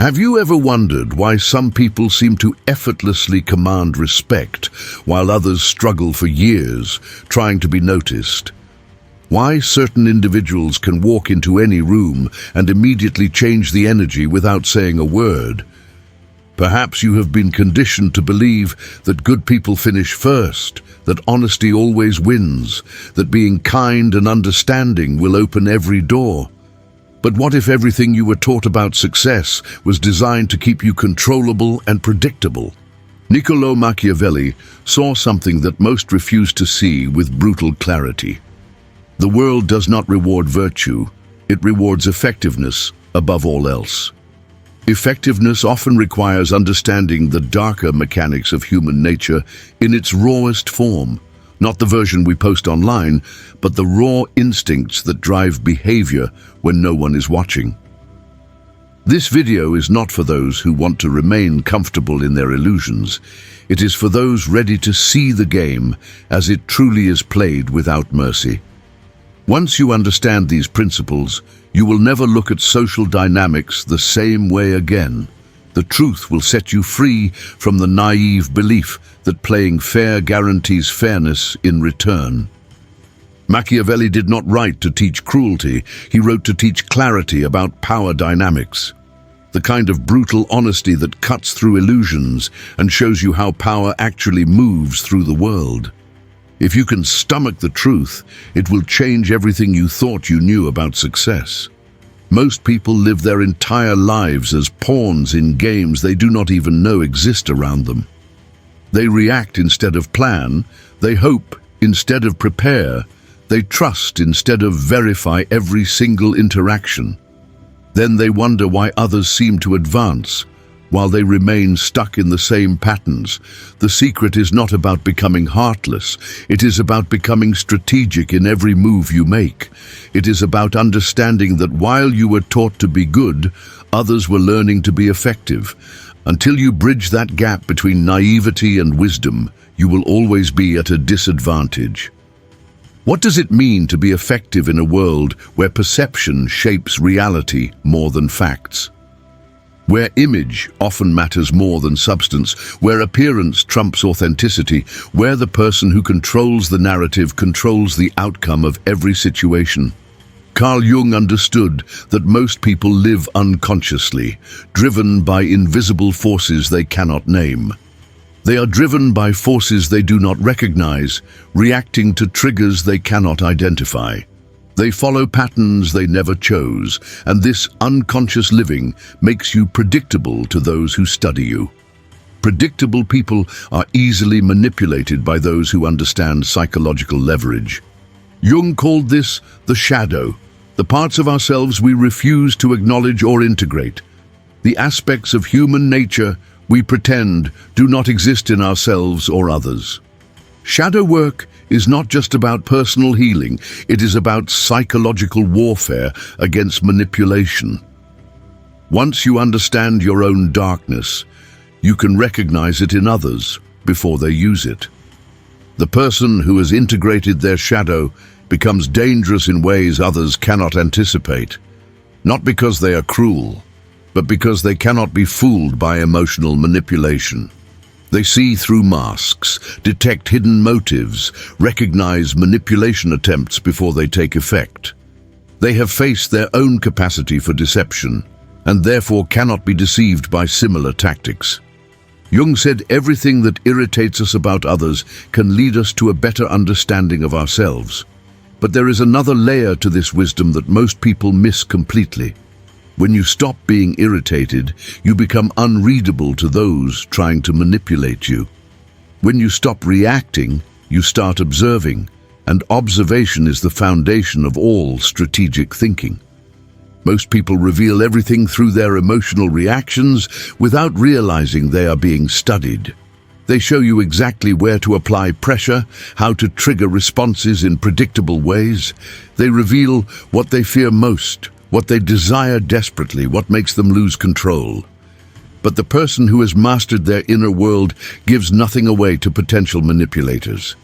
Have you ever wondered why some people seem to effortlessly command respect, while others struggle for years, trying to be noticed? Why certain individuals can walk into any room and immediately change the energy without saying a word? Perhaps you have been conditioned to believe that good people finish first, that honesty always wins, that being kind and understanding will open every door. But what if everything you were taught about success was designed to keep you controllable and predictable? Niccolò Machiavelli saw something that most refuse to see with brutal clarity. The world does not reward virtue, it rewards effectiveness above all else. Effectiveness often requires understanding the darker mechanics of human nature in its rawest form. Not the version we post online, but the raw instincts that drive behavior when no one is watching. This video is not for those who want to remain comfortable in their illusions. It is for those ready to see the game as it truly is played without mercy. Once you understand these principles, you will never look at social dynamics the same way again. The truth will set you free from the naive belief that playing fair guarantees fairness in return. Machiavelli did not write to teach cruelty, he wrote to teach clarity about power dynamics. The kind of brutal honesty that cuts through illusions and shows you how power actually moves through the world. If you can stomach the truth, it will change everything you thought you knew about success. Most people live their entire lives as pawns in games they do not even know exist around them. They react instead of plan, they hope instead of prepare, they trust instead of verify every single interaction. Then they wonder why others seem to advance, while they remain stuck in the same patterns. The secret is not about becoming heartless. It is about becoming strategic in every move you make. It is about understanding that while you were taught to be good, others were learning to be effective. Until you bridge that gap between naivety and wisdom, you will always be at a disadvantage. What does it mean to be effective in a world where perception shapes reality more than facts? Where image often matters more than substance, where appearance trumps authenticity, where the person who controls the narrative controls the outcome of every situation. Carl Jung understood that most people live unconsciously, driven by invisible forces they cannot name. They are driven by forces they do not recognize, reacting to triggers they cannot identify. They follow patterns they never chose, and this unconscious living makes you predictable to those who study you. Predictable people are easily manipulated by those who understand psychological leverage. Jung called this the shadow, the parts of ourselves we refuse to acknowledge or integrate, the aspects of human nature we pretend do not exist in ourselves or others. Shadow work is not just about personal healing, it is about psychological warfare against manipulation. Once you understand your own darkness, you can recognize it in others before they use it. The person who has integrated their shadow becomes dangerous in ways others cannot anticipate, not because they are cruel, but because they cannot be fooled by emotional manipulation. They see through masks, detect hidden motives, recognize manipulation attempts before they take effect. They have faced their own capacity for deception, and therefore cannot be deceived by similar tactics. Jung said everything that irritates us about others can lead us to a better understanding of ourselves. But there is another layer to this wisdom that most people miss completely. When you stop being irritated, you become unreadable to those trying to manipulate you. When you stop reacting, you start observing, and observation is the foundation of all strategic thinking. Most people reveal everything through their emotional reactions without realizing they are being studied. They show you exactly where to apply pressure, how to trigger responses in predictable ways. They reveal what they fear most, what they desire desperately, what makes them lose control. But the person who has mastered their inner world gives nothing away to potential manipulators.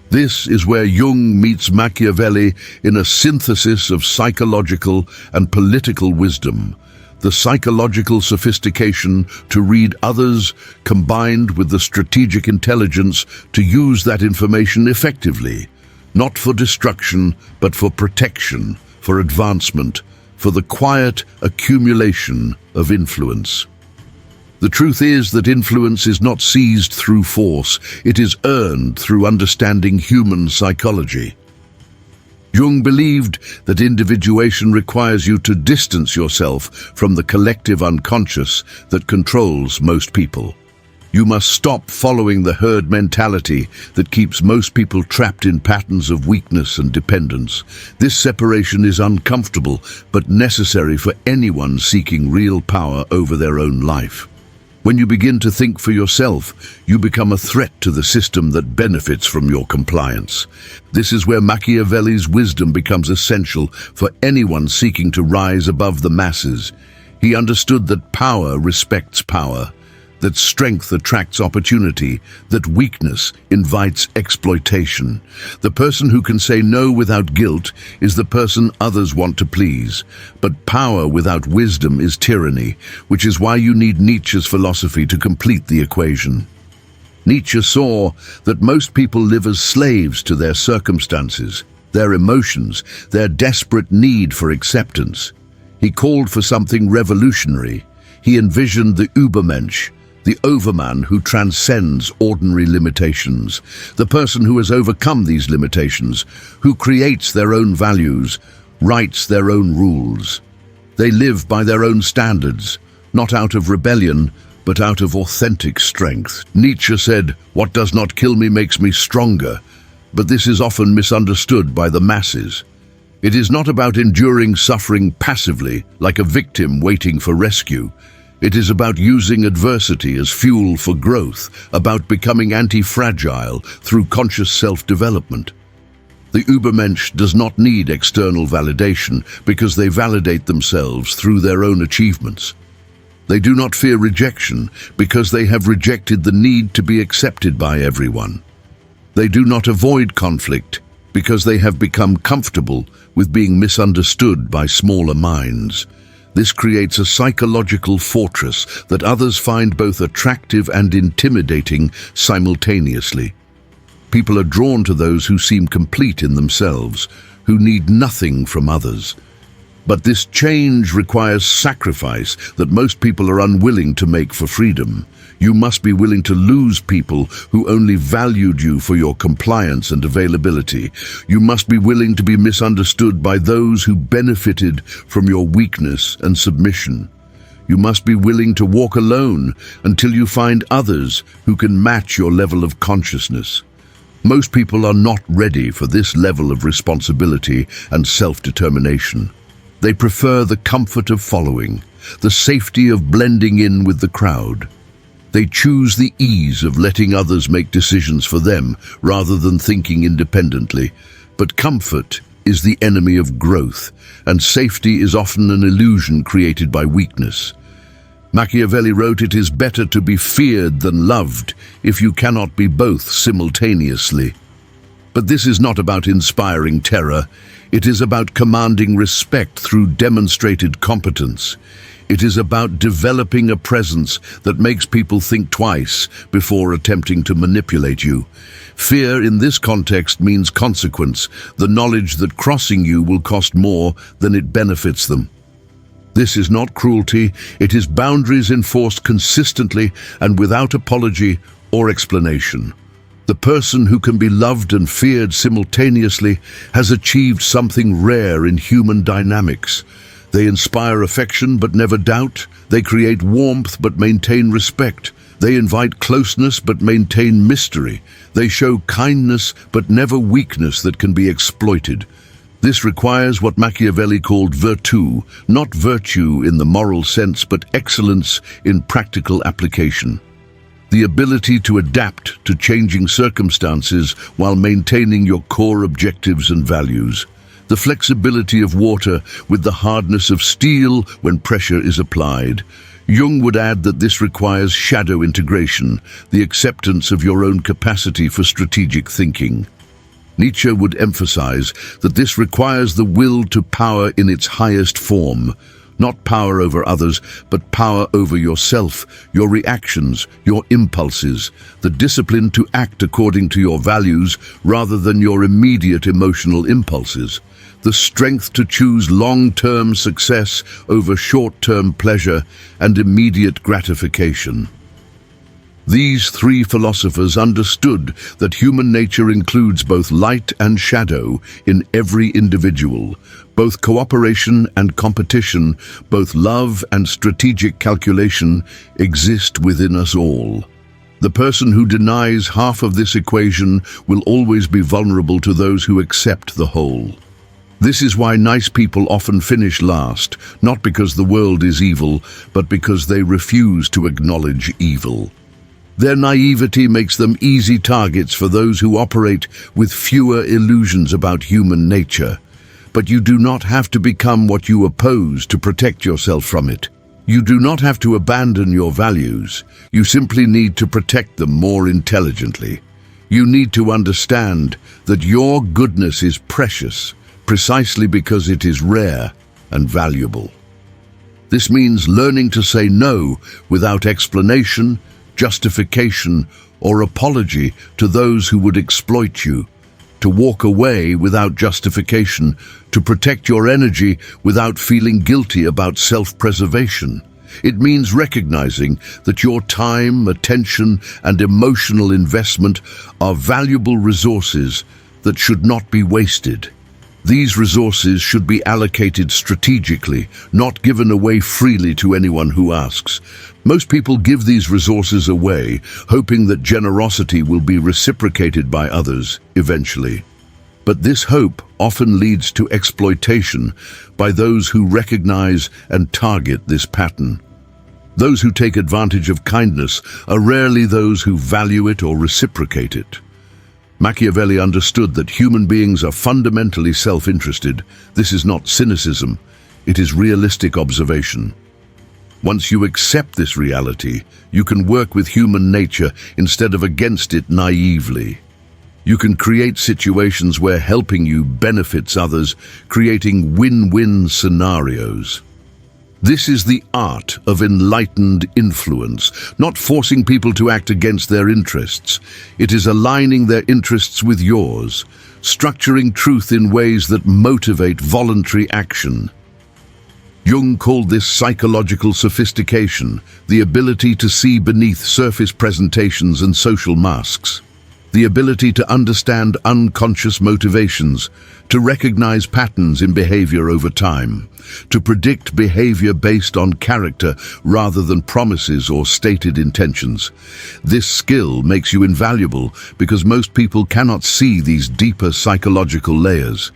This is where Jung meets Machiavelli in a synthesis of psychological and political wisdom. the psychological sophistication to read others, combined with the strategic intelligence to use that information effectively, not for destruction, but for protection, for advancement, for the quiet accumulation of influence. The truth is that influence is not seized through force, it is earned through understanding human psychology. Jung believed that individuation requires you to distance yourself from the collective unconscious that controls most people. You must stop following the herd mentality that keeps most people trapped in patterns of weakness and dependence. This separation is uncomfortable, but necessary for anyone seeking real power over their own life. When you begin to think for yourself, you become a threat to the system that benefits from your compliance. This is where Machiavelli's wisdom becomes essential for anyone seeking to rise above the masses. He understood that power respects power, that strength attracts opportunity, that weakness invites exploitation. The person who can say no without guilt is the person others want to please. But power without wisdom is tyranny, which is why you need Nietzsche's philosophy to complete the equation. Nietzsche saw that most people live as slaves to their circumstances, their emotions, their desperate need for acceptance. He called for something revolutionary. He envisioned the Übermensch, the overman who transcends ordinary limitations, the person who has overcome these limitations, who creates their own values, writes their own rules. They live by their own standards, not out of rebellion, but out of authentic strength. Nietzsche said, "What does not kill me makes me stronger," but this is often misunderstood by the masses. It is not about enduring suffering passively, like a victim waiting for rescue. It is about using adversity as fuel for growth, about becoming antifragile through conscious self-development. The Übermensch does not need external validation because they validate themselves through their own achievements. They do not fear rejection because they have rejected the need to be accepted by everyone. They do not avoid conflict because they have become comfortable with being misunderstood by smaller minds. This creates a psychological fortress that others find both attractive and intimidating simultaneously. People are drawn to those who seem complete in themselves, who need nothing from others. But this change requires sacrifice that most people are unwilling to make for freedom. You must be willing to lose people who only valued you for your compliance and availability. You must be willing to be misunderstood by those who benefited from your weakness and submission. You must be willing to walk alone until you find others who can match your level of consciousness. Most people are not ready for this level of responsibility and self-determination. They prefer the comfort of following, the safety of blending in with the crowd. They choose the ease of letting others make decisions for them rather than thinking independently. But comfort is the enemy of growth, and safety is often an illusion created by weakness. Machiavelli wrote, "It is better to be feared than loved if you cannot be both simultaneously." But this is not about inspiring terror. It is about commanding respect through demonstrated competence. It is about developing a presence that makes people think twice before attempting to manipulate you. Fear in this context means consequence, the knowledge that crossing you will cost more than it benefits them. This is not cruelty, it is boundaries enforced consistently and without apology or explanation. The person who can be loved and feared simultaneously has achieved something rare in human dynamics. They inspire affection but never doubt. They create warmth but maintain respect. They invite closeness but maintain mystery. They show kindness but never weakness that can be exploited. This requires what Machiavelli called virtù, not virtue in the moral sense but excellence in practical application. The ability to adapt to changing circumstances while maintaining your core objectives and values. The flexibility of water with the hardness of steel when pressure is applied. Jung would add that this requires shadow integration, the acceptance of your own capacity for strategic thinking. Nietzsche would emphasize that this requires the will to power in its highest form, Not power over others, but power over yourself, your reactions, your impulses, the discipline to act according to your values rather than your immediate emotional impulses, the strength to choose long-term success over short-term pleasure and immediate gratification. These three philosophers understood that human nature includes both light and shadow in every individual, both cooperation and competition, both love and strategic calculation exist within us all. The person who denies half of this equation will always be vulnerable to those who accept the whole. This is why nice people often finish last, not because the world is evil, but because they refuse to acknowledge evil. Their naivety makes them easy targets for those who operate with fewer illusions about human nature. But you do not have to become what you oppose to protect yourself from it. You do not have to abandon your values. You simply need to protect them more intelligently. You need to understand that your goodness is precious, precisely because it is rare and valuable. This means learning to say no without explanation, justification, or apology to those who would exploit you, to walk away without justification, to protect your energy without feeling guilty about self-preservation. It means recognizing that your time, attention, and emotional investment are valuable resources that should not be wasted. These resources should be allocated strategically, not given away freely to anyone who asks. Most people give these resources away, hoping that generosity will be reciprocated by others eventually. But this hope often leads to exploitation by those who recognize and target this pattern. Those who take advantage of kindness are rarely those who value it or reciprocate it. Machiavelli understood that human beings are fundamentally self-interested. This is not cynicism, it is realistic observation. Once you accept this reality, you can work with human nature instead of against it naively. You can create situations where helping you benefits others, creating win-win scenarios. This is the art of enlightened influence, not forcing people to act against their interests. It is aligning their interests with yours, structuring truth in ways that motivate voluntary action. Jung called this psychological sophistication, the ability to see beneath surface presentations and social masks. The ability to understand unconscious motivations, to recognize patterns in behavior over time, to predict behavior based on character rather than promises or stated intentions. This skill makes you invaluable because most people cannot see these deeper psychological layers.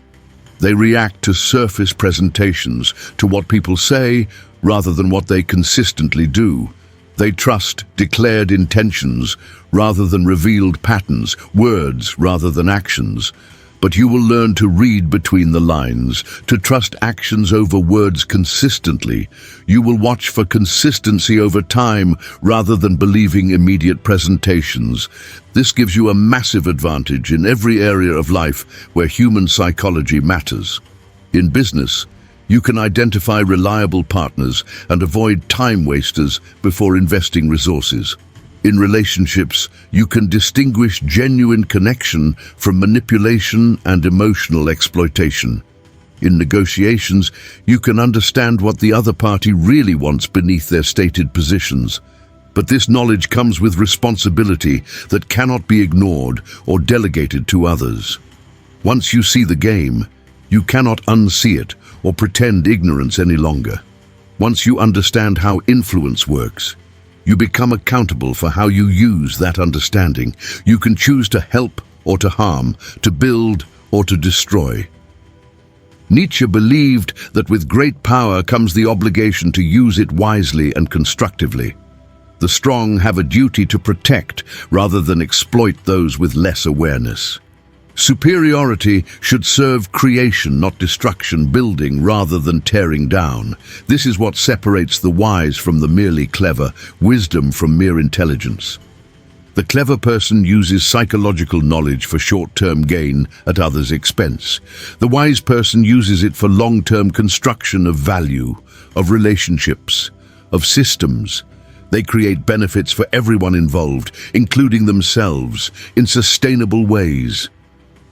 They react to surface presentations, to what people say rather than what they consistently do. They trust declared intentions rather than revealed patterns, words rather than actions. But you will learn to read between the lines, to trust actions over words consistently. You will watch for consistency over time rather than believing immediate presentations. This gives you a massive advantage in every area of life where human psychology matters. In business, you can identify reliable partners and avoid time wasters before investing resources. In relationships, you can distinguish genuine connection from manipulation and emotional exploitation. In negotiations, you can understand what the other party really wants beneath their stated positions. But this knowledge comes with responsibility that cannot be ignored or delegated to others. Once you see the game, you cannot unsee it or pretend ignorance any longer. Once you understand how influence works, you become accountable for how you use that understanding. You can choose to help or to harm, to build or to destroy. Nietzsche believed that with great power comes the obligation to use it wisely and constructively. The strong have a duty to protect rather than exploit those with less awareness. Superiority should serve creation, not destruction, building rather than tearing down. This is what separates the wise from the merely clever, wisdom from mere intelligence. The clever person uses psychological knowledge for short-term gain at others' expense. The wise person uses it for long-term construction of value, of relationships, of systems. They create benefits for everyone involved, including themselves, in sustainable ways.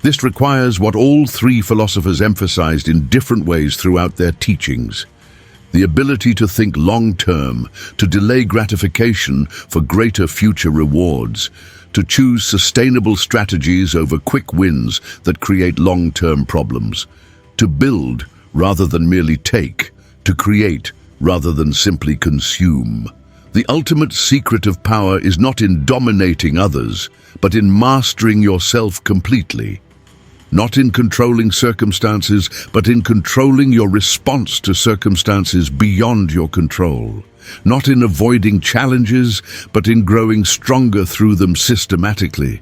This requires what all three philosophers emphasized in different ways throughout their teachings: the ability to think long-term, to delay gratification for greater future rewards, to choose sustainable strategies over quick wins that create long-term problems, to build rather than merely take, to create rather than simply consume. The ultimate secret of power is not in dominating others, but in mastering yourself completely. Not in controlling circumstances, but in controlling your response to circumstances beyond your control. Not in avoiding challenges, but in growing stronger through them systematically.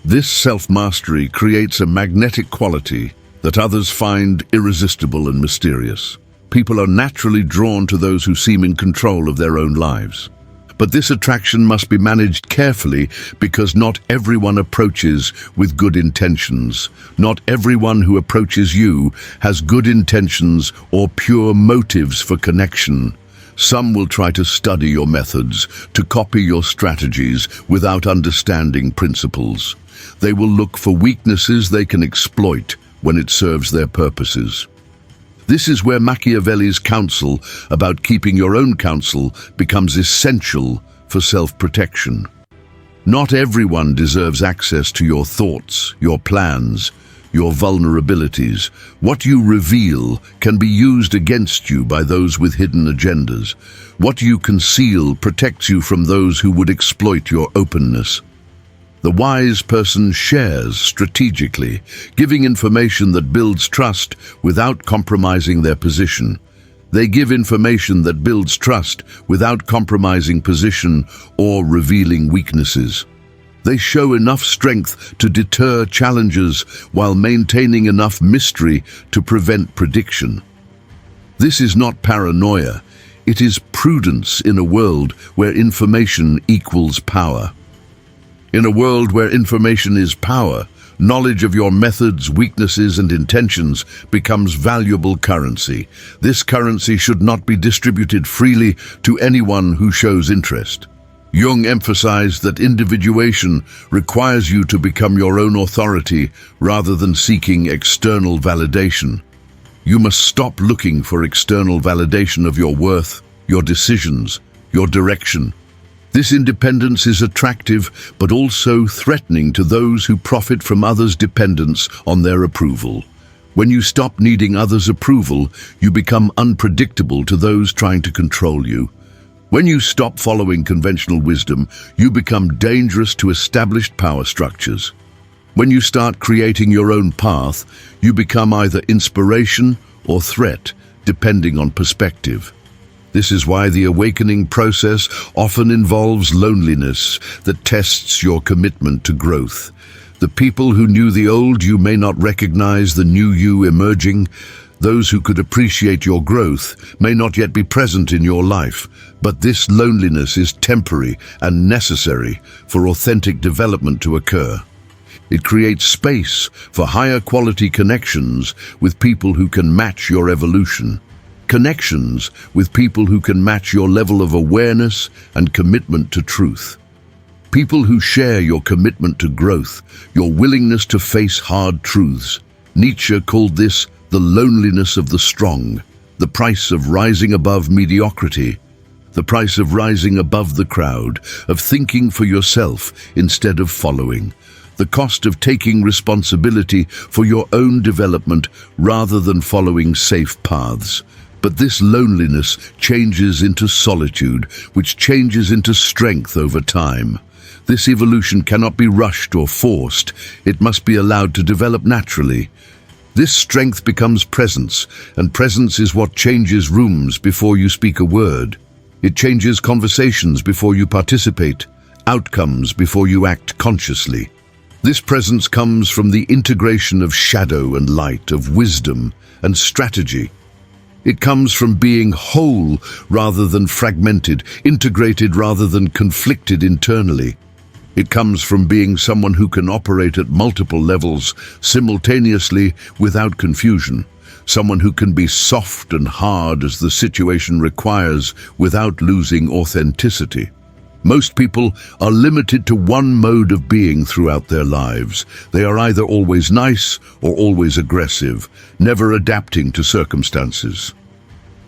This self-mastery creates a magnetic quality that others find irresistible and mysterious. People are naturally drawn to those who seem in control of their own lives. But this attraction must be managed carefully, because not everyone approaches with good intentions. Not everyone who approaches you has good intentions or pure motives for connection. Some will try to study your methods, to copy your strategies without understanding principles. They will look for weaknesses they can exploit when it serves their purposes. This is where Machiavelli's counsel about keeping your own counsel becomes essential for self-protection. Not everyone deserves access to your thoughts, your plans, your vulnerabilities. What you reveal can be used against you by those with hidden agendas. What you conceal protects you from those who would exploit your openness. The wise person shares strategically, giving information that builds trust without compromising their position. They give information that builds trust without compromising position or revealing weaknesses. They show enough strength to deter challenges while maintaining enough mystery to prevent prediction. This is not paranoia. It is prudence in a world where information equals power. In a world where information is power, knowledge of your methods, weaknesses, and intentions becomes valuable currency. This currency should not be distributed freely to anyone who shows interest. Jung emphasized that individuation requires you to become your own authority rather than seeking external validation. You must stop looking for external validation of your worth, your decisions, your direction. This independence is attractive, but also threatening to those who profit from others' dependence on their approval. When you stop needing others' approval, you become unpredictable to those trying to control you. When you stop following conventional wisdom, you become dangerous to established power structures. When you start creating your own path, you become either inspiration or threat, depending on perspective. This is why the awakening process often involves loneliness that tests your commitment to growth. The people who knew the old you may not recognize the new you emerging. Those who could appreciate your growth may not yet be present in your life, but this loneliness is temporary and necessary for authentic development to occur. It creates space for higher quality connections with people who can match your evolution. Connections with people who can match your level of awareness and commitment to truth. People who share your commitment to growth, your willingness to face hard truths. Nietzsche called this the loneliness of the strong, the price of rising above mediocrity, the price of rising above the crowd, of thinking for yourself instead of following, the cost of taking responsibility for your own development rather than following safe paths. But this loneliness changes into solitude, which changes into strength over time. This evolution cannot be rushed or forced. It must be allowed to develop naturally. This strength becomes presence, and presence is what changes rooms before you speak a word. It changes conversations before you participate, outcomes before you act consciously. This presence comes from the integration of shadow and light, of wisdom and strategy. It comes from being whole rather than fragmented, integrated rather than conflicted internally. It comes from being someone who can operate at multiple levels simultaneously without confusion. Someone who can be soft and hard as the situation requires without losing authenticity. Most people are limited to one mode of being throughout their lives. They are either always nice or always aggressive, never adapting to circumstances.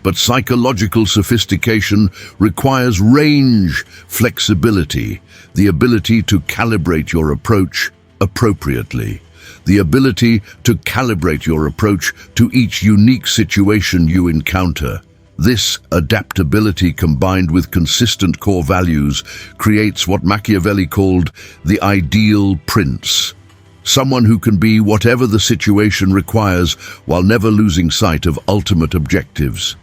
But psychological sophistication requires range, flexibility, the ability to calibrate your approach appropriately. The ability to calibrate your approach to each unique situation you encounter. This adaptability, combined with consistent core values, creates what Machiavelli called the ideal prince. Someone who can be whatever the situation requires while never losing sight of ultimate objectives.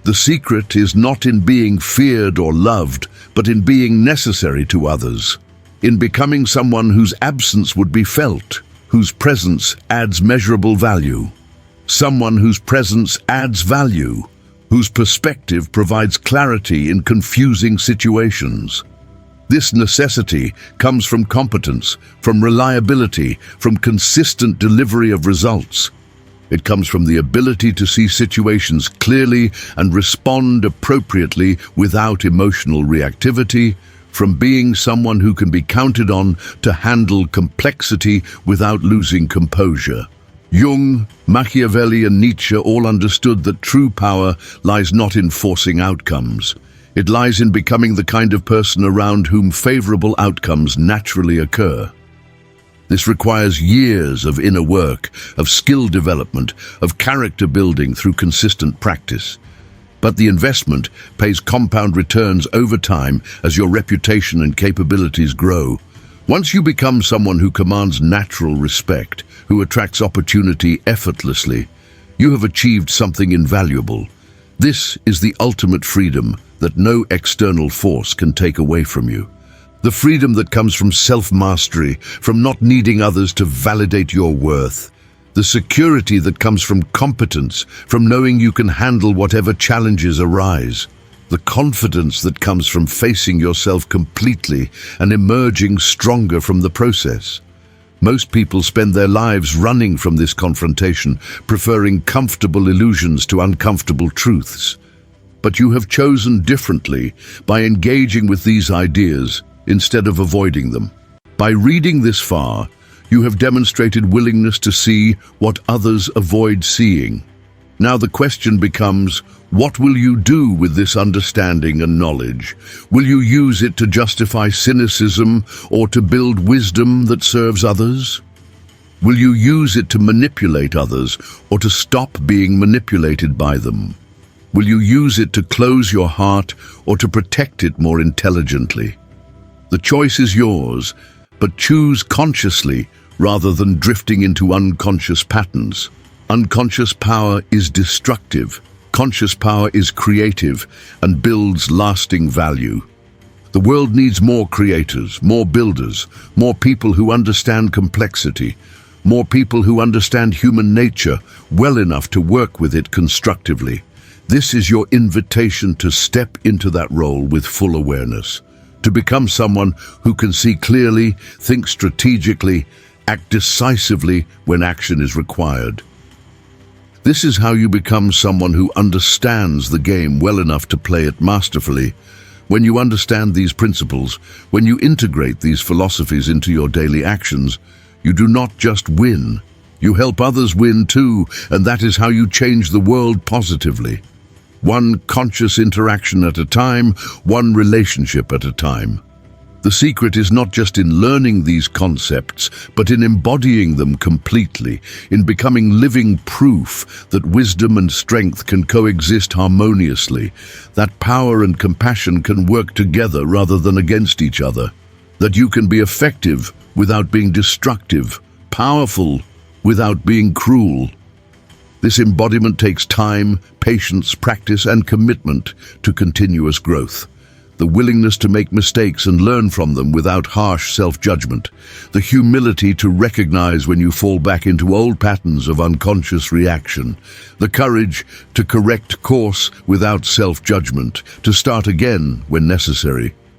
The secret is not in being feared or loved, but in being necessary to others. In becoming someone whose absence would be felt, whose presence adds measurable value. Someone whose presence adds value, whose perspective provides clarity in confusing situations. This necessity comes from competence, from reliability, from consistent delivery of results. It comes from the ability to see situations clearly and respond appropriately without emotional reactivity, from being someone who can be counted on to handle complexity without losing composure. Jung, Machiavelli and Nietzsche all understood that true power lies not in forcing outcomes. It lies in becoming the kind of person around whom favorable outcomes naturally occur. This requires years of inner work, of skill development, of character building through consistent practice. But the investment pays compound returns over time as your reputation and capabilities grow. Once you become someone who commands natural respect, who attracts opportunity effortlessly, you have achieved something invaluable. This is the ultimate freedom that no external force can take away from you. The freedom that comes from self-mastery, from not needing others to validate your worth. The security that comes from competence, from knowing you can handle whatever challenges arise. The confidence that comes from facing yourself completely and emerging stronger from the process. Most people spend their lives running from this confrontation, preferring comfortable illusions to uncomfortable truths. But you have chosen differently by engaging with these ideas instead of avoiding them. By reading this far, you have demonstrated willingness to see what others avoid seeing. Now the question becomes, what will you do with this understanding and knowledge? Will you use it to justify cynicism or to build wisdom that serves others? Will you use it to manipulate others or to stop being manipulated by them? Will you use it to close your heart or to protect it more intelligently? The choice is yours, but choose consciously rather than drifting into unconscious patterns. Unconscious power is destructive. Conscious power is creative and builds lasting value. The world needs more creators, more builders, more people who understand complexity, more people who understand human nature well enough to work with it constructively. This is your invitation to step into that role with full awareness. To become someone who can see clearly, think strategically, act decisively when action is required. This is how you become someone who understands the game well enough to play it masterfully. When you understand these principles, when you integrate these philosophies into your daily actions, you do not just win, you help others win too, and that is how you change the world positively. One conscious interaction at a time, one relationship at a time. The secret is not just in learning these concepts, but in embodying them completely, in becoming living proof that wisdom and strength can coexist harmoniously, that power and compassion can work together rather than against each other, that you can be effective without being destructive, powerful without being cruel. This embodiment takes time, patience, practice, and commitment to continuous growth. The willingness to make mistakes and learn from them without harsh self-judgment. The humility to recognize when you fall back into old patterns of unconscious reaction. The courage to correct course without self-judgment, to start again when necessary.